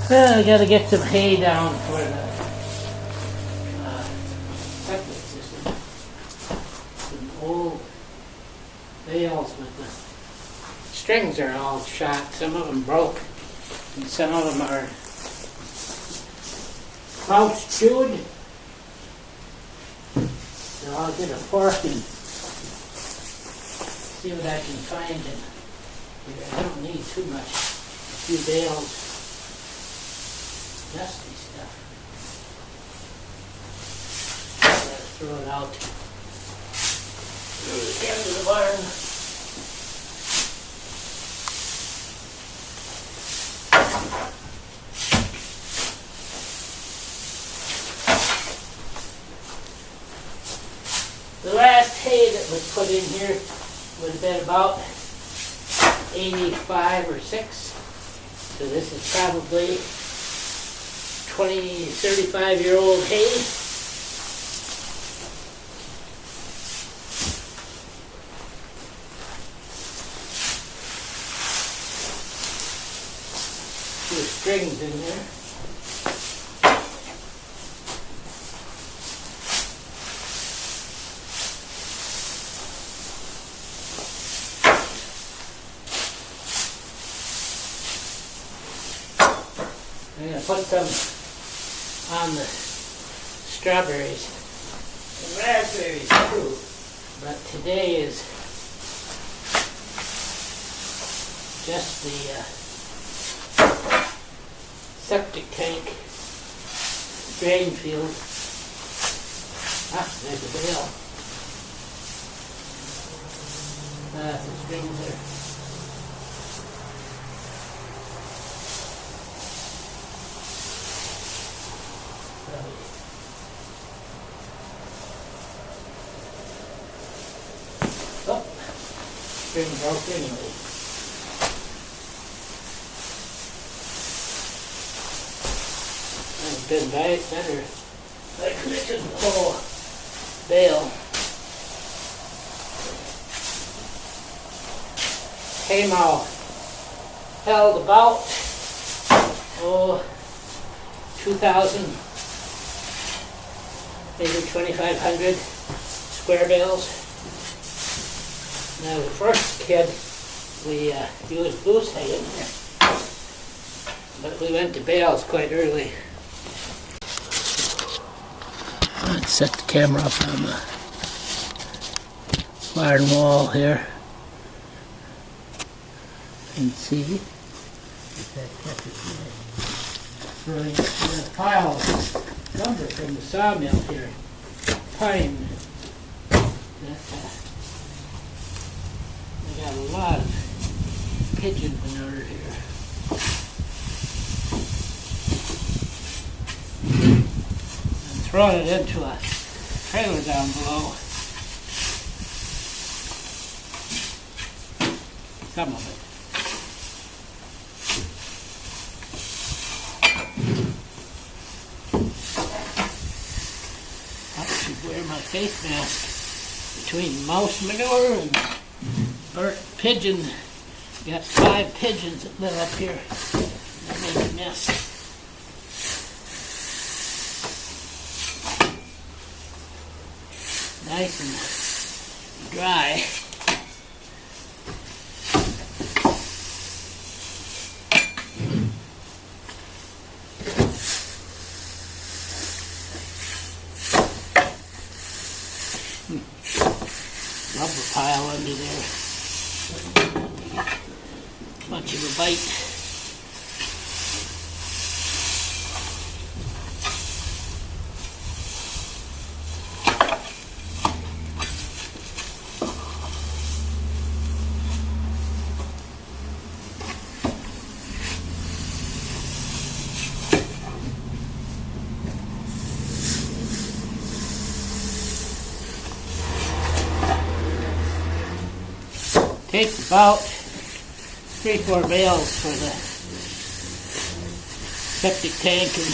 Well, I gotta get some hay down for the septic system. Some old bales with the strings are all shot. Some of them broke, and some of them are mouse chewed. So I'll get a fork and see what I can find in here. I don't need too much. A few bales, dusty stuff. I'll throw it out to the end of the barn. The last hay that was put in here would have been about 85 or 6. So this is probably 20, 35-year-old hay. Few strings in there. I'm going to put some on the strawberries and raspberries too, but today is just the septic tank drain field. Ah, there's a bale. The strings there. Oh, string broke anyway. I've been better like mixing the whole bale. Haymow held about 2,000, maybe 2,500 square bales. Now the first kid we used goose hay in here, but we went to bales quite early. Let's set the camera up on the barn wall here and see if that catches me. So there's a pile of lumber from the sawmill here, pine. We got a lot of pigeon manure here. I'm throwing it into a trailer down below. Some of it. I should wear my face mask between mouse manure and burnt pigeon. Got 5 pigeons that live up here. That make a mess. Nice and dry. Rubber pile under there. Much of a bite. Takes about 3-4 bales for the septic tank and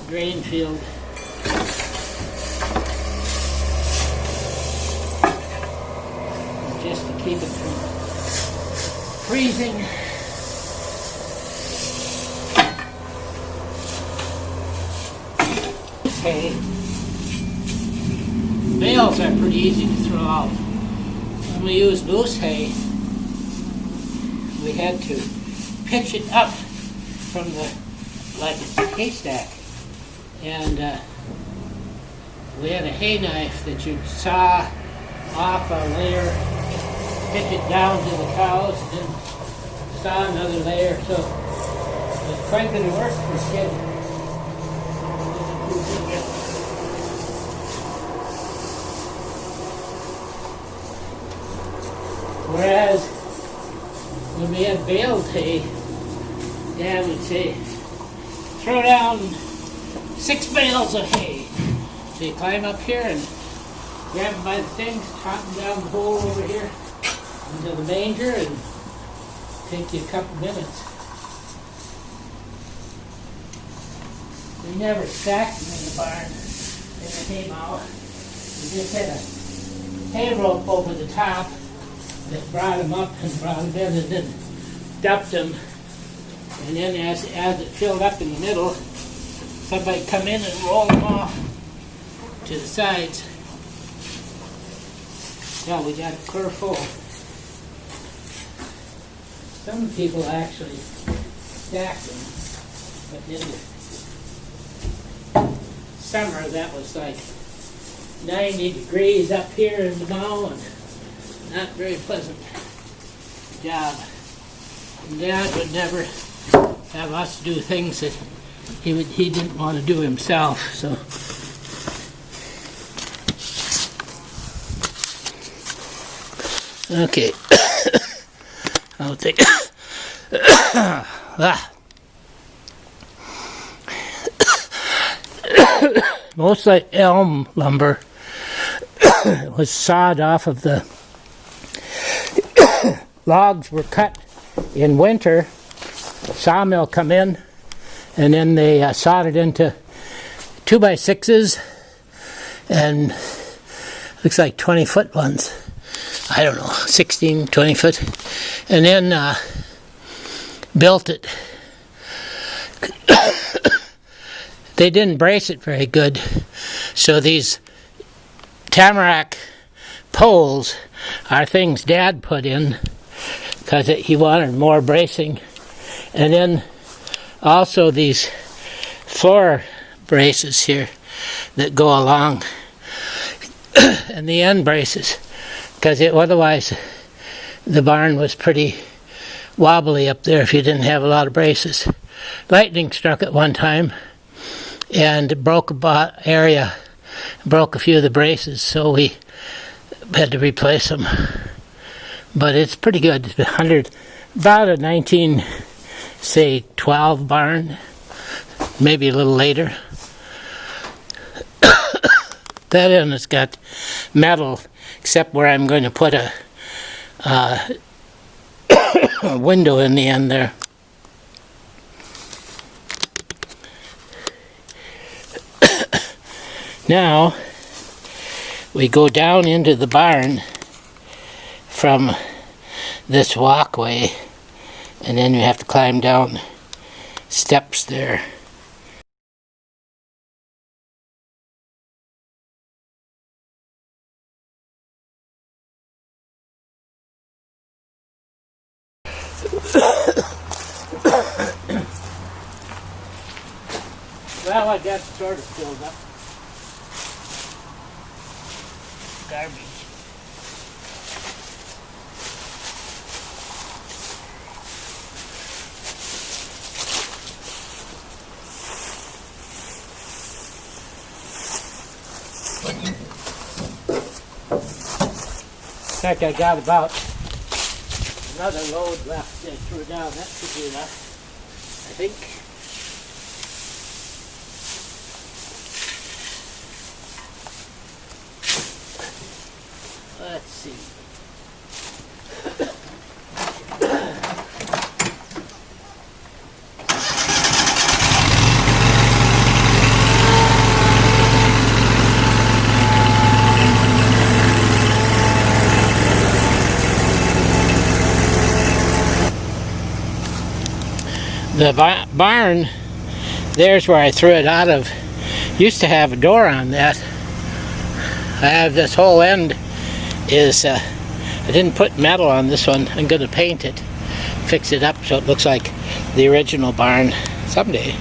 drain field. And just to keep it from freezing. hay. Bales are pretty easy to throw out. When we used loose hay, we had to pitch it up from the, like a haystack. And we had a hay knife that you'd saw off a layer, pitch it down to the cows, and then saw another layer. So it was quite a bit of work for a kid. Whereas when we had baled hay, Dad would say, throw down 6 bales of hay. So you climb up here and grab them by the things, trot them down the hole over here into the manger, and take you a couple minutes. We never stacked them in the barn in the haymow. We just had a hay rope over the top that brought them up and brought them in, and then dumped them. And then as it filled up in the middle, somebody come in and roll them off to the sides. Yeah, we got it clear full. Some people actually stack them, but in the summer that was like 90 degrees up here in the mow, and not very pleasant job. And Dad would never have us do things that he didn't want to do himself. So okay, I'll take most like elm lumber was sawed off of the logs were cut in winter. Sawmill come in, and then they sawed it into 2x6s, and looks like 20-foot ones. I don't know, 16, 20 foot, and then built it. They didn't brace it very good, so these tamarack poles are things Dad put in because he wanted more bracing. And then also these floor braces here that go along, and the end braces, because otherwise the barn was pretty wobbly up there if you didn't have a lot of braces. Lightning struck at one time and broke broke a few of the braces, so we had to replace them. But it's pretty good. About a 1912 barn, maybe a little later. That end has got metal, except where I'm going to put a window in the end there. Now we go down into the barn from this walkway, and then you have to climb down steps there. Well, I got sort of filled up. Garbage. In fact, I got about another load left to throw down. That should be enough, I think. Let's see. The barn, there's where I threw it out of Used to have a door on that. I have this whole end is, I didn't put metal on this one. I'm going to paint it, fix it up so it looks like the original barn someday.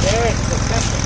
There's the septic.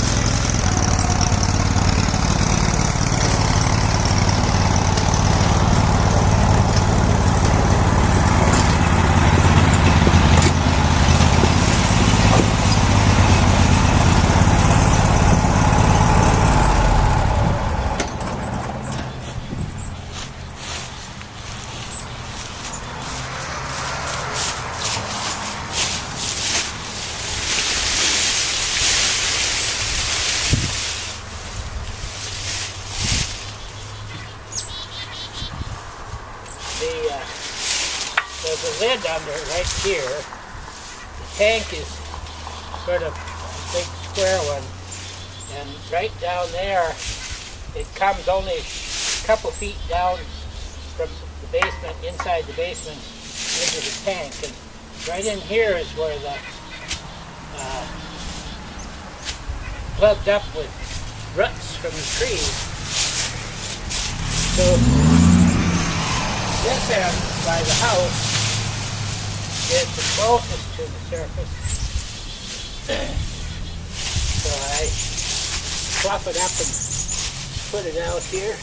There's a lid under it right here. The tank is sort of a big square one, and right down there it comes only a couple feet down from the basement, inside the basement, into the tank. And right in here is where the plugged up with roots from the trees. So this end by the house is the closest to the surface. So I fluff it up and put it out here.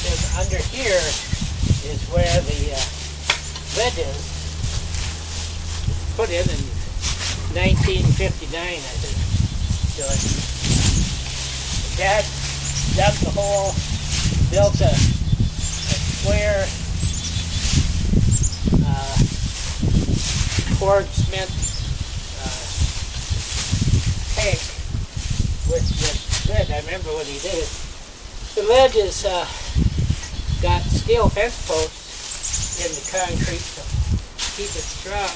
And under here is where the lid is. Put in 1959, I think. So Dad dug the hole, built a square poured cement tank with the lid. I remember when he did it. The lid is got steel fence posts in the concrete to keep it strong.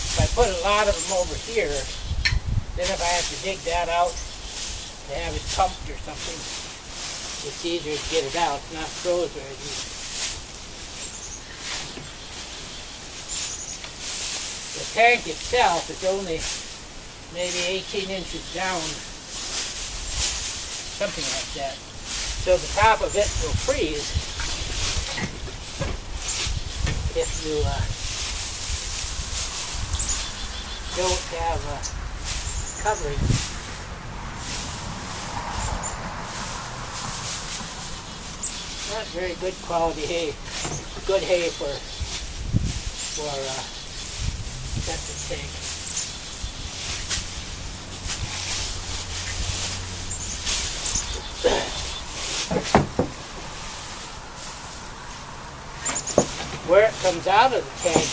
If I put a lot of them over here, then if I have to dig that out to have it pumped or something, it's easier to get it out, not froze very easy. The tank itself is only maybe 18 inches down, something like that. So the top of it will freeze if you don't have covering. Not very good quality hay. Good hay for septic tank. Where it comes out of the tank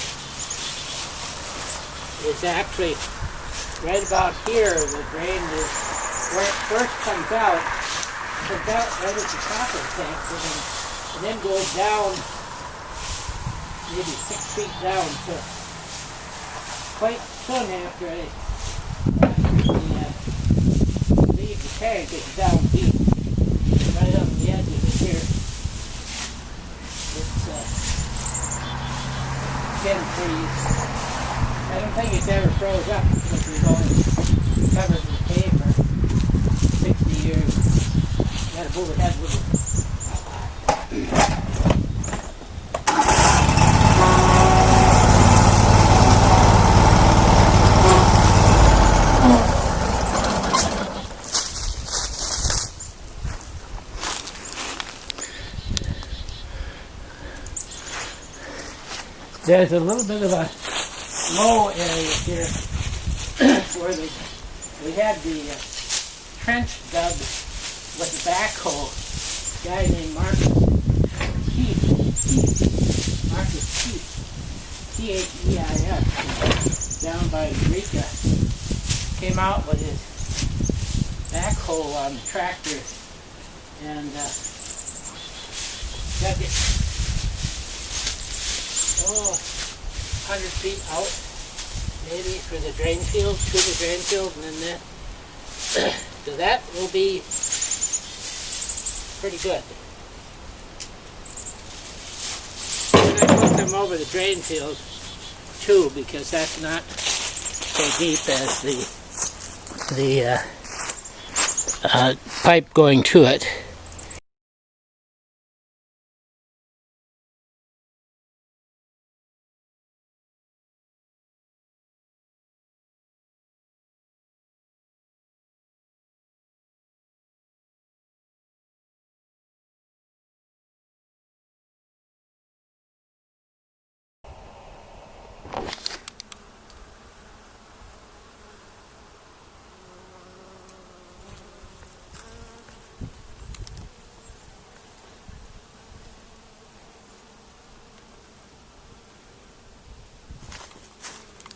is actually right about here. The drain is where it first comes out right at the top of the tank, and then goes down maybe 6 feet down. So quite soon after I leave the tank, it's down deep, right on the edge of it here. It's skin freeze. I don't think it's ever froze up because we've only covered with hay for 60 years. You gotta move it ahead with it. There's a little bit of a low area here where we had the trench dug with a backhoe. A guy named Marcus Keith, Theis, down by Eureka, came out with his backhoe on the tractor and dug it 100 feet out, maybe for the drain field, to the drain field, and then so that will be pretty good. And I put them over the drain field too, because that's not so deep as the pipe going to it.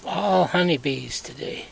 All honeybees today.